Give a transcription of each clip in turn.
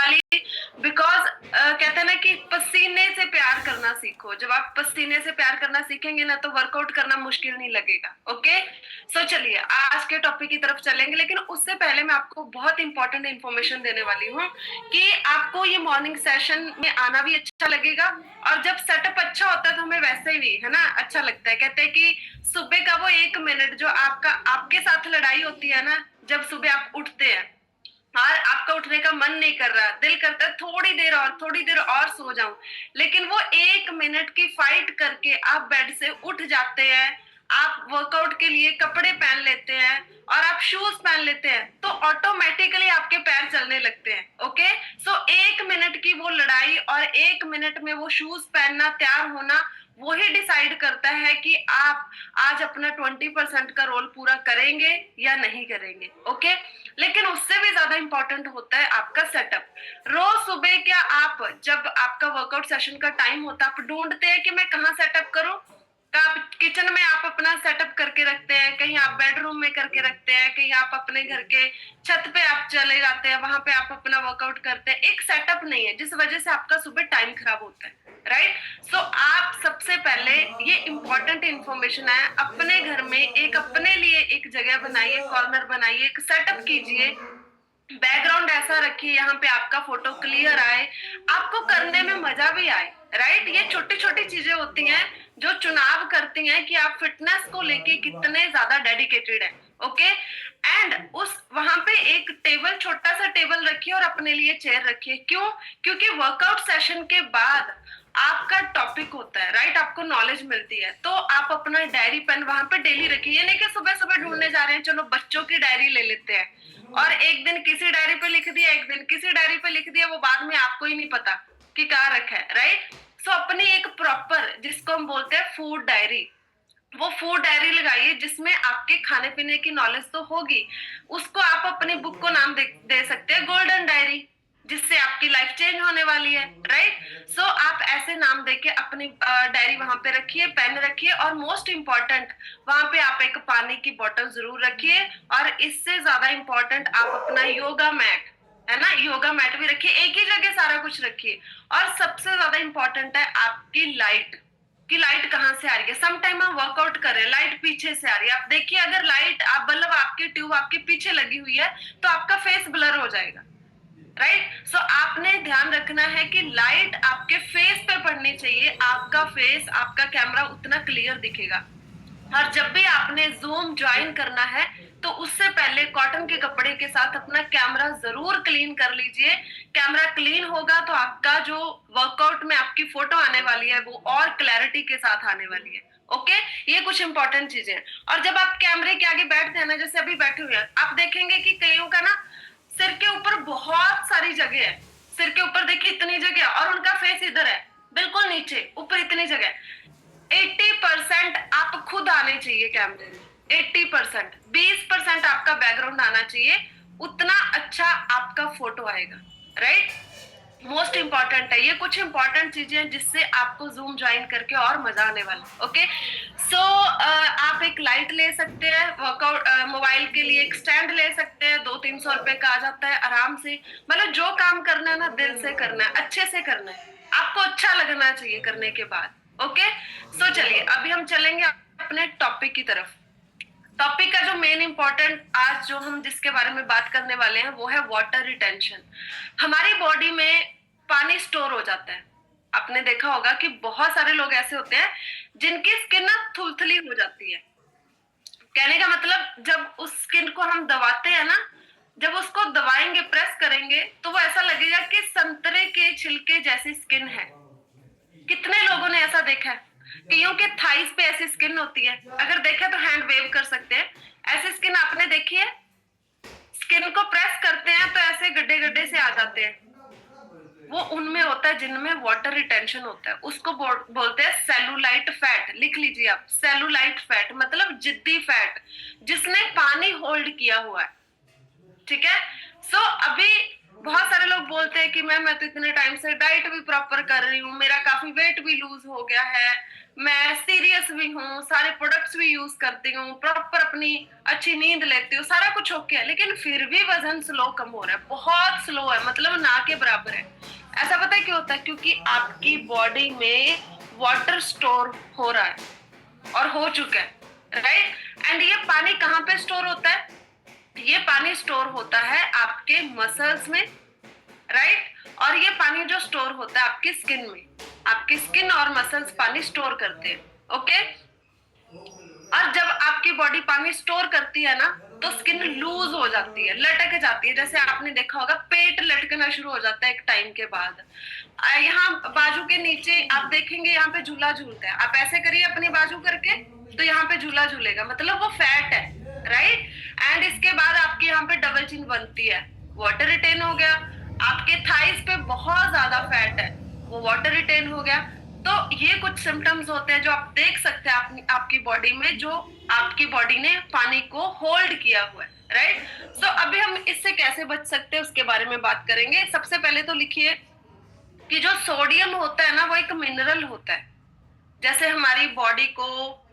वाली, बिकॉज कहते हैं ना कि पसीने से प्यार करना सीखो। जब आप पसीने से प्यार करना सीखेंगे ना तो वर्कआउट करना मुश्किल नहीं लगेगा। ओके, सो चलिए आज के टॉपिक की तरफ चलेंगे, लेकिन उससे पहले मैं आपको बहुत इंपॉर्टेंट इन्फॉर्मेशन देने वाली हूँ कि आपको ये मॉर्निंग सेशन में आना भी अच्छा लगेगा, और जब सेटअप अच्छा होता है तो हमें वैसे भी है ना अच्छा लगता है। कहते हैं कि सुबह का वो 1 मिनट जो आपके साथ लड़ाई होती है ना, जब सुबह आप उठते हैं और आपका उठने का मन नहीं कर रहा, दिल करता है थोड़ी देर और सो जाऊं, लेकिन वो 1 मिनट की फाइट करके आप बेड से उठ जाते हैं, आप वर्कआउट के लिए कपड़े पहन लेते हैं और आप शूज पहन लेते हैं, तो ऑटोमेटिकली आपके पैर चलने लगते हैं। ओके, सो 1 मिनट की वो लड़ाई और 1 मिनट में वो शूज पहनना, तैयार होना, वही डिसाइड करता है कि आप आज अपना 20% का रोल पूरा करेंगे या नहीं करेंगे। ओके, लेकिन उससे भी ज्यादा इंपॉर्टेंट होता है आपका सेटअप। रोज सुबह क्या आप जब आपका वर्कआउट सेशन का टाइम होता है, आप ढूंढते हैं कि मैं कहाँ सेटअप करूं? किचन में आप अपना सेटअप करके रखते हैं, कहीं आप बेडरूम में करके रखते हैं, कहीं आप अपने घर के छत पे आप चले जाते हैं, वहां पे आप अपना वर्कआउट करते हैं। एक सेटअप नहीं है, जिस वजह से आपका सुबह टाइम खराब होता है, राइट? सो आप सबसे पहले ये इंपॉर्टेंट इंफॉर्मेशन है, अपने घर में एक अपने लिए एक जगह बनाइए, कॉर्नर बनाइए, एक सेटअप कीजिए, बैकग्राउंड ऐसा रखिए यहाँ पे आपका फोटो क्लियर आए, आपको करने में मजा भी आए, राइट? ये छोटी छोटी चीजें होती हैं जो चुनाव करती हैं कि आप फिटनेस को लेके कितने ज्यादा डेडिकेटेड हैं। ओके, एंड उस वहां पे एक टेबल, छोटा सा टेबल रखिए और अपने लिए चेयर रखिए। क्यों? क्योंकि वर्कआउट सेशन के बाद आपका टॉपिक होता है, राइट? आपको नॉलेज मिलती है, तो आप अपना डायरी पेन वहां पे डेली रखिए। ये नहीं कि सुबह सुबह ढूंढने जा रहे हैं, चलो बच्चों की डायरी ले लेते हैं और एक दिन किसी डायरी पे लिख दिया, एक दिन किसी डायरी पे लिख दिया, वो बाद में आपको ही नहीं पता कि कहाँ रखा है, राइट? सो अपनी एक प्रॉपर, जिसको हम बोलते हैं फूड डायरी, वो फूड डायरी लगाइए जिसमें आपके खाने पीने की नॉलेज तो होगी। उसको आप अपनी बुक को नाम दे सकते हैं गोल्डन डायरी, जिससे आपकी लाइफ चेंज होने वाली है, राइट? सो आप ऐसे नाम देके अपनी डायरी वहां पे रखिए, पेन रखिए, और मोस्ट इंपॉर्टेंट वहां पे आप एक पानी की बोतल जरूर रखिए, और इससे ज्यादा इंपॉर्टेंट आप अपना योगा मैट, है ना, योगा मैट भी रखिए। एक ही जगह सारा कुछ रखिए। और सबसे ज्यादा इंपॉर्टेंट है आपकी लाइट, कि लाइट कहाँ से आ रही है। सम टाइम हम वर्कआउट कर रहे हैं, लाइट पीछे से आ रही है, आप देखिए अगर लाइट आप बल्ब आपकी ट्यूब आपके पीछे लगी हुई है तो आपका फेस ब्लर हो जाएगा, राइट? सो आपने ध्यान रखना है कि लाइट आपके फेस पे पड़नी चाहिए, आपका फेस, आपका कैमरा उतना क्लियर दिखेगा। और जब भी आपने जूम ज्वाइन करना है तो उससे पहले कॉटन के कपड़े के साथ अपना कैमरा जरूर क्लीन कर लीजिए। कैमरा क्लीन होगा तो आपका जो वर्कआउट में आपकी फोटो आने वाली है वो और क्लैरिटी के साथ आने वाली है। ओके, ये कुछ इंपॉर्टेंट चीजें हैं। और जब आप कैमरे के आगे बैठते हैं ना, जैसे अभी बैठे हुए हैं, आप देखेंगे कि कईयों का ना सिर के ऊपर बहुत सारी जगह है। सिर के ऊपर देखिए इतनी जगह, और उनका फेस इधर है, बिल्कुल नीचे, ऊपर इतनी जगह। 80% आप खुद आने चाहिए कैमरे में, 80%, 20% आपका बैकग्राउंड आना चाहिए, उतना अच्छा आपका फोटो आएगा, राइट? मोस्ट इंपॉर्टेंट है ये, कुछ इंपॉर्टेंट चीजें हैं जिससे आपको जूम ज्वाइन करके और मजा आने वाला। ओके, सो आप एक लाइट ले सकते हैं, वर्कआउट मोबाइल के लिए एक स्टैंड ले सकते हैं, 200-300 रुपए का आ जाता है आराम से। मतलब जो काम करना है ना, दिल से करना है, अच्छे से करना है, आपको अच्छा लगना चाहिए करने के बाद। ओके, सो चलिए अभी हम चलेंगे अपने टॉपिक की तरफ। टॉपिक का जो मेन इंपॉर्टेंट आज जो हम जिसके बारे में बात करने वाले हैं वो है वाटर रिटेंशन। हमारी बॉडी में पानी स्टोर हो जाता है। आपने देखा होगा कि बहुत सारे लोग ऐसे होते हैं जिनकी स्किन ना थुलथुली हो जाती है। कहने का मतलब जब उस स्किन को हम दबाते हैं ना, जब उसको दबाएंगे, प्रेस करेंगे, तो वो ऐसा लगेगा कि संतरे के छिलके जैसी स्किन है। कितने लोगों ने ऐसा देखा है? कईयों के थाइस पे ऐसी स्किन होती है, अगर देखे तो हैंड वेव कर सकते हैं। ऐसी स्किन आपने देखी है? स्किन को प्रेस करते हैं तो ऐसे गड्ढे गड्ढे से आ जाते हैं, वो उनमें होता है जिनमें वाटर रिटेंशन होता है। उसको बोलते हैं सेलुलाइट फैट। लिख लीजिए आप, सेलुलाइट फैट मतलब जिद्दी फैट, जिसने पानी होल्ड किया हुआ है। ठीक है, सो अभी बहुत सारे लोग बोलते हैं कि मैं तो इतने टाइम से डाइट भी प्रॉपर कर रही हूँ, मेरा काफी वेट भी लूज हो गया है, मैं सीरियस भी हूँ, सारे प्रोडक्ट्स भी यूज करती हूँ, प्रॉपर अपनी अच्छी नींद लेती हूँ, सारा कुछ ओके है, लेकिन फिर भी वजन स्लो कम हो रहा है, बहुत स्लो है, मतलब ना के बराबर है। ऐसा पता है क्यों होता है? क्योंकि आपकी बॉडी में वाटर स्टोर हो रहा है और हो चुका है, राइट। एंड ये पानी कहाँ पे स्टोर होता है? ये पानी स्टोर होता है आपके मसल्स में, राइट। और ये पानी जो स्टोर होता है आपकी स्किन में, आपकी स्किन और मसल्स पानी स्टोर करते हैं, ओके। और जब आपकी बॉडी पानी स्टोर करती है ना, तो स्किन लूज हो जाती है, लटक जाती है, जैसे आपने देखा होगा पेट लटकना शुरू हो जाता है एक टाइम के बाद। यहाँ बाजू के नीचे आप देखेंगे, यहाँ पे झूला झूलता है, आप ऐसे करिए अपनी बाजू करके, तो यहाँ पे झूला झूलेगा, मतलब वो फैट है, राइट। एंड इसके बाद आपके यहाँ पे डबल चिन बनती है, वाटर रिटेन हो गया। आपके थाइस पे बहुत ज्यादा फैट है, वो वाटर रिटेन हो गया। तो ये कुछ सिम्टम्स होते हैं जो आप देख सकते हैं आपकी बॉडी में, जो आपकी बॉडी ने पानी को होल्ड किया हुआ है, राइट। सो अभी हम इससे कैसे बच सकते हैं उसके बारे में बात करेंगे। सबसे पहले तो लिखिए कि जो सोडियम होता है ना, वो एक मिनरल होता है। जैसे हमारी बॉडी को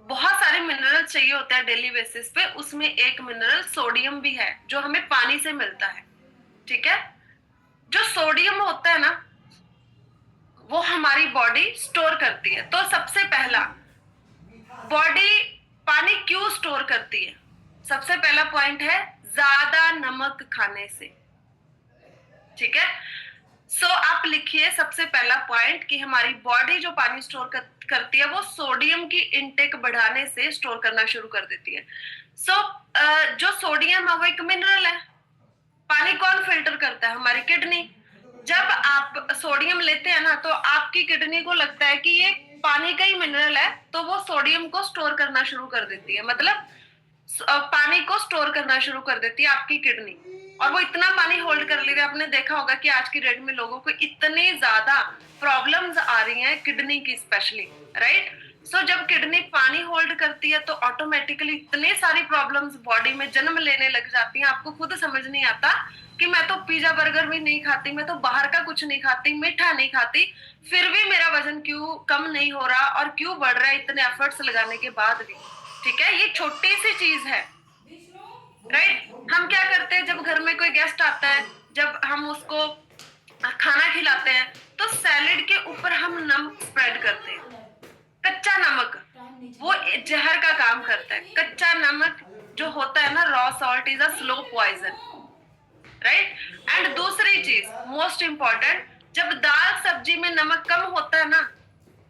बहुत सारे मिनरल चाहिए होते हैं डेली बेसिस पे, उसमें एक मिनरल सोडियम भी है जो हमें पानी से मिलता है, ठीक है। जो सोडियम होता है ना, वो हमारी बॉडी स्टोर करती है। तो सबसे पहला, बॉडी पानी क्यों स्टोर करती है? सबसे पहला पॉइंट है ज्यादा नमक खाने से, ठीक है। सो आप लिखिए सबसे पहला पॉइंट कि हमारी बॉडी जो पानी स्टोर करती है वो सोडियम की इनटेक बढ़ाने से स्टोर करना शुरू कर देती है। सो जो सोडियम है वो एक मिनरल है। पानी कौन फिल्टर करता है? हमारी किडनी। जब आप सोडियम लेते हैं ना, तो आपकी किडनी को लगता है कि ये पानी का ही मिनरल है, तो वो सोडियम को स्टोर करना शुरू कर देती है, मतलब पानी को स्टोर करना शुरू कर देती है आपकी किडनी। और वो इतना पानी होल्ड कर लेती है। आपने देखा होगा कि आज की डेट में लोगों को इतनी ज्यादा प्रॉब्लम्स आ रही हैं किडनी की स्पेशली, राइट। सो जब किडनी पानी होल्ड करती है तो ऑटोमेटिकली इतने सारी प्रॉब्लम्स बॉडी में जन्म लेने लग जाती हैं, आपको खुद समझ नहीं आता कि मैं तो पिज्जा बर्गर भी नहीं खाती, मैं तो बाहर का कुछ नहीं खाती, मीठा नहीं खाती, फिर भी मेरा वजन क्यों कम नहीं हो रहा और क्यों बढ़ रहा है इतने एफर्ट्स लगाने के बाद भी, ठीक है। ये छोटी सी चीज है, राइट। हम क्या करते हैं जब घर में कोई गेस्ट आता है, जब हम उसको खाना खिलाते हैं, तो सैलेड के ऊपर हम नमक स्प्रेड करते हैं, कच्चा नमक। वो जहर का काम करता है। कच्चा नमक जो होता है ना, raw salt is a slow poison, right. And दूसरी चीज मोस्ट इंपॉर्टेंट, जब दाल सब्जी में नमक कम होता है ना,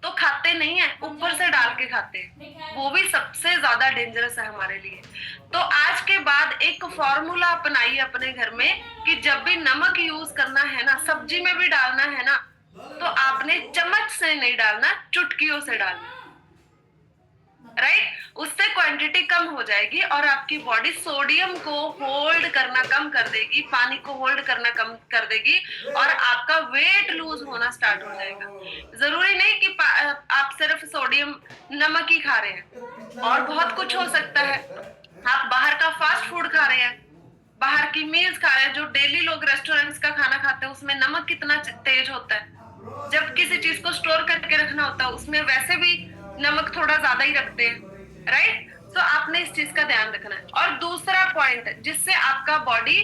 तो खाते नहीं है, ऊपर से डाल के खाते हैं, वो भी सबसे ज्यादा डेंजरस है हमारे लिए। तो आज के बाद एक फॉर्मूला अपनाइए अपने घर में कि जब भी नमक यूज करना है ना, सब्जी में भी डालना है ना, तो आपने चम्मच से नहीं डालना, चुटकियों से डालना, राइट। उससे क्वांटिटी कम हो जाएगी और आपकी बॉडी सोडियम को होल्ड करना कम कर देगी, पानी को होल्ड करना कम कर देगी, और आपका वेट लूज होना स्टार्ट हो जाएगा। जरूरी नहीं कि आप सिर्फ सोडियम नमक ही खा रहे हैं, और बहुत कुछ हो सकता है। आप बाहर का फास्ट फूड खा रहे हैं, बाहर की मील्स खा रहे हैं, जो डेली लोग रेस्टोरेंट्स का खाना खाते हैं, उसमें नमक कितना तेज होता है। जब किसी चीज को स्टोर करके रखना होता है, उसमें वैसे भी नमक थोड़ा ज्यादा ही रखते हैं, राइट। तो आपने इस चीज का ध्यान रखना है। और दूसरा पॉइंट जिससे आपका बॉडी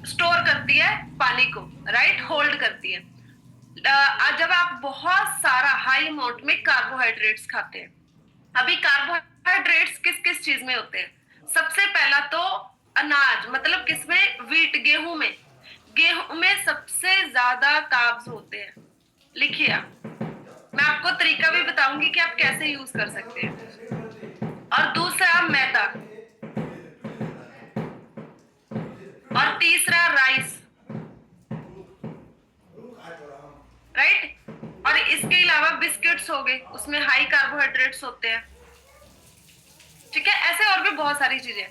स्टोर करती है पानी को, राइट, होल्ड करती है, जब आप बहुत सारा हाई अमाउंट में कार्बोहाइड्रेट्स खाते हैं। अभी कार्बोहाइड्रेट्स किस किस चीज में होते हैं? सबसे पहला तो अनाज, मतलब किसमें? व्हीट, गेहूं में। गेहूं में सबसे ज्यादा कार्ब्स होते हैं, लिखिए आप। मैं आपको तरीका भी बताऊंगी कि आप कैसे यूज कर सकते हैं। और दूसरा मैदा, और तीसरा राइस, राइट। और इसके अलावा बिस्किट्स हो गए, उसमें हाई कार्बोहाइड्रेट्स होते हैं, ठीक है। ऐसे और भी बहुत सारी चीजें।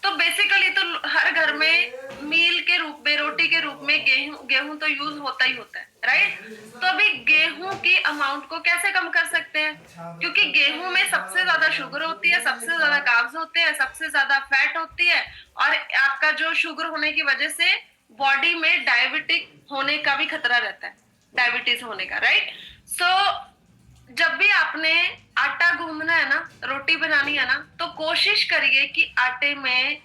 तो बेसिकली तो हर घर में मील के रूप में, रोटी के रूप में गेहूं गेहूं तो यूज होता ही होता है, राइट। तो अभी गेहूं की अमाउंट को कैसे कम कर सकते हैं? क्योंकि गेहूं में सबसे ज्यादा शुगर होती है, सबसे ज्यादा कार्ब्स होते हैं, सबसे ज्यादा फैट होती है, और आपका जो शुगर होने की वजह से बॉडी में डायबिटिक होने का भी खतरा रहता है, डायबिटीज होने का, राइट। सो जब भी आपने आटा गूंदना है ना, रोटी बनानी है ना, तो कोशिश करिए कि आटे में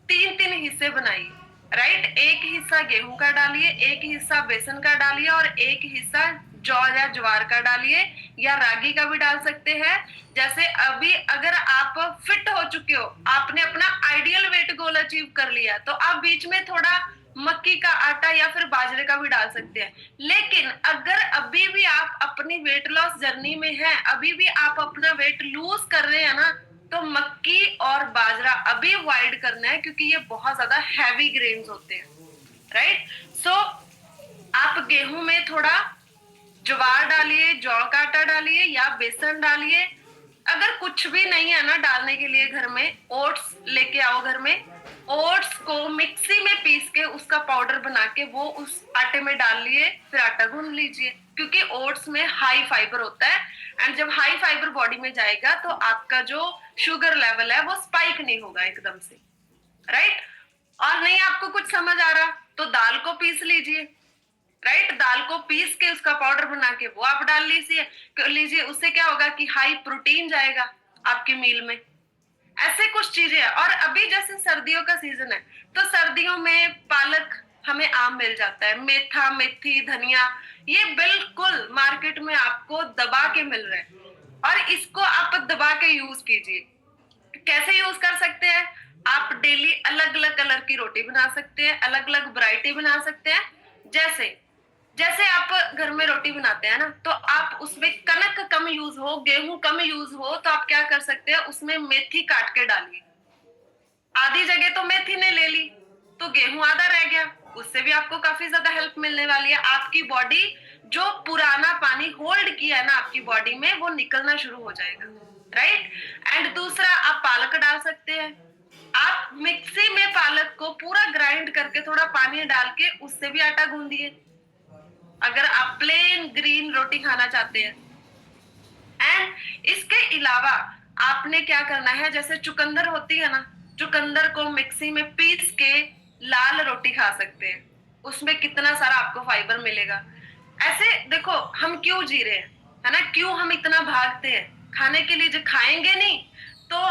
तीन तीन हिस्से बनाइए, राइट। एक हिस्सा गेहूं का डालिए, एक हिस्सा बेसन का डालिए, और एक हिस्सा जौ या ज्वार का डालिए, या रागी का भी डाल सकते हैं। जैसे अभी अगर आप फिट हो चुके हो, आपने अपना आइडियल वेट गोल अचीव कर लिया, तो आप बीच में थोड़ा मक्की का आटा या फिर बाजरे का भी डाल सकते हैं। लेकिन अगर अभी भी आप अपनी वेट लॉस जर्नी में हैं, अभी भी आप अपना वेट लूज कर रहे हैं ना, तो मक्की और बाजरा अभी अवॉइड करना है, क्योंकि ये बहुत ज्यादा हैवी ग्रेन्स होते हैं, राइट। सो आप गेहूं में थोड़ा ज्वार डालिए, जौ का आटा डालिए, या बेसन डालिए। अगर कुछ भी नहीं है ना डालने के लिए घर में, ओट्स लेके आओ घर में, ओट्स को मिक्सी में पीस के उसका पाउडर बना के वो उस आटे में डाल लिए, फिर आटा गूंद लीजिए, क्योंकि ओट्स में हाई फाइबर होता है। एंड जब हाई फाइबर बॉडी में जाएगा तो आपका जो शुगर लेवल है वो स्पाइक नहीं होगा एकदम से, राइट। और नहीं आपको कुछ समझ आ रहा तो दाल को पीस लीजिए, राइट। दाल को पीस के उसका पाउडर बना के वो आप डाल लीजिए। उससे क्या होगा कि हाई प्रोटीन जाएगा आपकी मील में। ऐसे कुछ चीजें हैं। और अभी जैसे सर्दियों का सीजन है, तो सर्दियों में पालक हमें आम मिल जाता है, मेथा, मेथी, धनिया, ये बिल्कुल मार्केट में आपको दबा के मिल रहे हैं, और इसको आप दबा के यूज कीजिए। कैसे यूज कर सकते हैं? आप डेली अलग अलग कलर की रोटी बना सकते हैं, अलग अलग वैरायटी बना सकते हैं। जैसे जैसे आप घर में रोटी बनाते हैं ना, तो आप उसमें कनक कम यूज हो, गेहूं कम यूज हो, तो आप क्या कर सकते हैं, उसमें मेथी काट के डालिए। आधी जगह तो मेथी ने ले ली, तो गेहूं आधा रह गया, उससे भी आपको काफी ज्यादा हेल्प मिलने वाली है। आपकी बॉडी जो पुराना पानी होल्ड किया है ना आपकी बॉडी में, वो निकलना शुरू हो जाएगा, राइट। एंड दूसरा, आप पालक डाल सकते हैं। आप मिक्सी में पालक को पूरा ग्राइंड करके थोड़ा पानी डाल के उससे भी आटा गूंदिए, अगर आप प्लेन ग्रीन रोटी खाना चाहते हैं। एंड इसके अलावा आपने क्या करना है, जैसे चुकंदर होती है ना, चुकंदर को मिक्सी में पीस के लाल रोटी खा सकते हैं, उसमें कितना सारा आपको फाइबर मिलेगा। ऐसे देखो हम क्यों जी रहे हैं, है ना, क्यों हम इतना भागते हैं खाने के लिए। जो खाएंगे नहीं तो,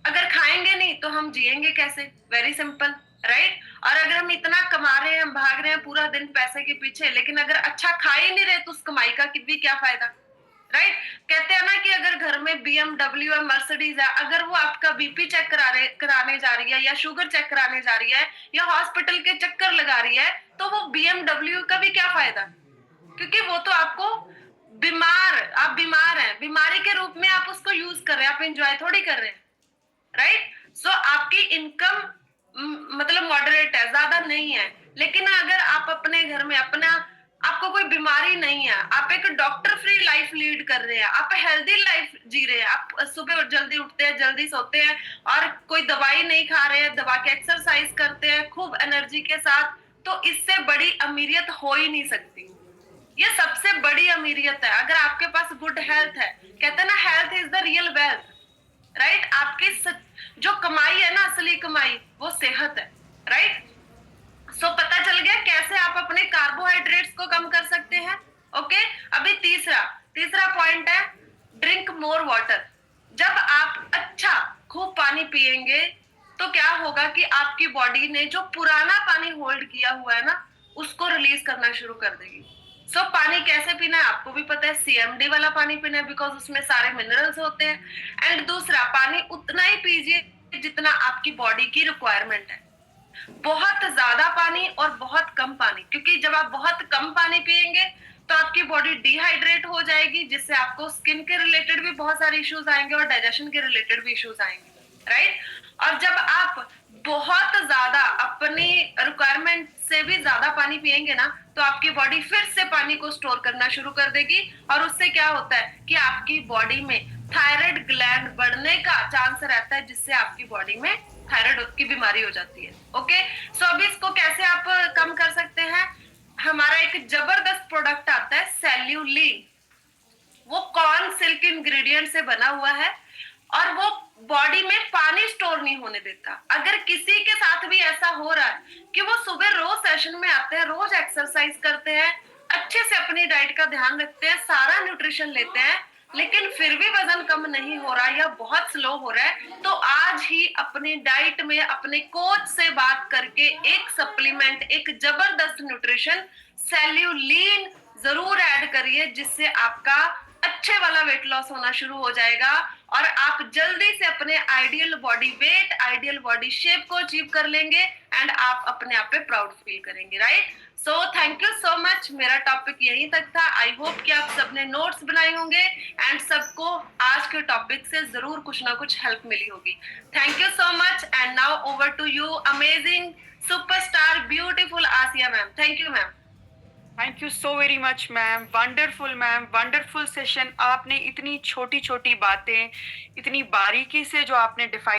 अगर खाएंगे नहीं तो हम जिएंगे कैसे? Very simple, right. और अगर हम इतना कमा रहे हैं, हम भाग रहे हैं पूरा दिन पैसे के पीछे, लेकिन अगर अच्छा खा ही नहीं रहे तो उस कमाई का भी क्या फायदा, राइट। कहते हैं ना कि अगर घर में BMW है, मर्सिडीज है, अगर वो आपका बीपी चेक कराने जा रही है, या शुगर चेक कराने जा रही है, या हॉस्पिटल के चक्कर लगा रही है, तो वो BMW का भी क्या फायदा, क्योंकि वो तो आपको आप बीमार हैं, बीमारी के रूप में आप उसको यूज कर रहे हैं, आप एंजॉय थोड़ी कर रहे हैं, राइट। सो आपकी इनकम मतलब मॉडरेट है, ज्यादा नहीं है। लेकिन अगर आप अपने घर में आपको कोई बीमारी नहीं है, आप एक डॉक्टर फ्री लाइफ लीड कर रहे हैं, आप हेल्दी लाइफ जी रहे हैं, आप सुबह जल्दी उठते हैं, जल्दी सोते हैं, और कोई दवाई नहीं खा रहे हैं, दबा के एक्सरसाइज करते हैं खूब एनर्जी के साथ, तो इससे बड़ी अमीरियत हो ही नहीं सकती। ये सबसे बड़ी अमीरियत है, अगर आपके पास गुड हेल्थ है। कहते हैं ना, health is the real wealth, right. जो कमाई है ना, असली कमाई, वो सेहत है, राइट। सो पता चल गया कैसे आप अपने कार्बोहाइड्रेट्स को कम कर सकते हैं। ओके, अभी तीसरा तीसरा पॉइंट है, ड्रिंक मोर वाटर। जब आप अच्छा खूब पानी पिएंगे, तो क्या होगा कि आपकी बॉडी ने जो पुराना पानी होल्ड किया हुआ है ना, उसको रिलीज करना शुरू कर देगी। सो पानी कैसे पीना है आपको भी पता है, CMD वाला पानी पीना है, बिकॉज उसमें सारे मिनरल्स होते हैं। एंड दूसरा, पानी उतना ही पीजिए जितना आपकी बॉडी की रिक्वायरमेंट है। बहुत ज्यादा पानी और बहुत कम पानी, क्योंकि जब आप बहुत कम पानी पिएंगे तो आपकी बॉडी डिहाइड्रेट हो जाएगी, जिससे आपको स्किन के रिलेटेड भी बहुत सारे इश्यूज आएंगे और डाइजेशन के रिलेटेड भी इश्यूज आएंगे, राइट। और जब आप बहुत ज्यादा अपनी रिक्वायरमेंट से भी ज्यादा पानी पिएंगे ना, तो आपकी बॉडी फिर से पानी को स्टोर करना शुरू कर देगी, और उससे क्या होता है कि आपकी बॉडी में थायराइड ग्लैंड बढ़ने का चांस रहता है, जिससे आपकी बॉडी में थायराइड की बीमारी हो जाती है। ओके, सो अभी इसको कैसे आप कम कर सकते हैं? हमारा एक जबरदस्त प्रोडक्ट आता है सेल्यूलिन, वो कॉर्न सिल्क इंग्रेडिएंट से बना हुआ है, और वो बॉडी में पानी स्टोर नहीं होने देता। अगर किसी के साथ भी ऐसा हो रहा है कि वो सुबह रोज सेशन में आते हैं, रोज एक्सरसाइज करते हैं, अच्छे से अपनी डाइट का ध्यान रखते हैं, सारा न्यूट्रिशन लेते हैं, लेकिन फिर भी वजन कम नहीं हो रहा या बहुत स्लो हो रहा है, तो आज ही अपनी डाइट में अपने कोच से बात करके एक सप्लीमेंट, एक जबरदस्त न्यूट्रिशन सेल्यूलिन जरूर ऐड करिए, जिससे आपका अच्छे वाला वेट लॉस होना शुरू हो जाएगा और आप जल्दी से अपने ideal body weight, ideal body shape को अचीव कर लेंगे एंड आप अपने आप पे प्राउड फील करेंगे, right? So thank you so much. मेरा टॉपिक यहीं तक था। आई होप कि आप सबने नोट्स बनाए होंगे एंड सबको आज के टॉपिक से जरूर कुछ ना कुछ हेल्प मिली होगी। Thank you so much and now over to you amazing superstar beautiful Aasiya ma'am. Thank you ma'am. Thank you so very much ma'am, wonderful session. आपने इतनी छोटी छोटी बातें इतनी बारीकी से जो आपने डिफाइन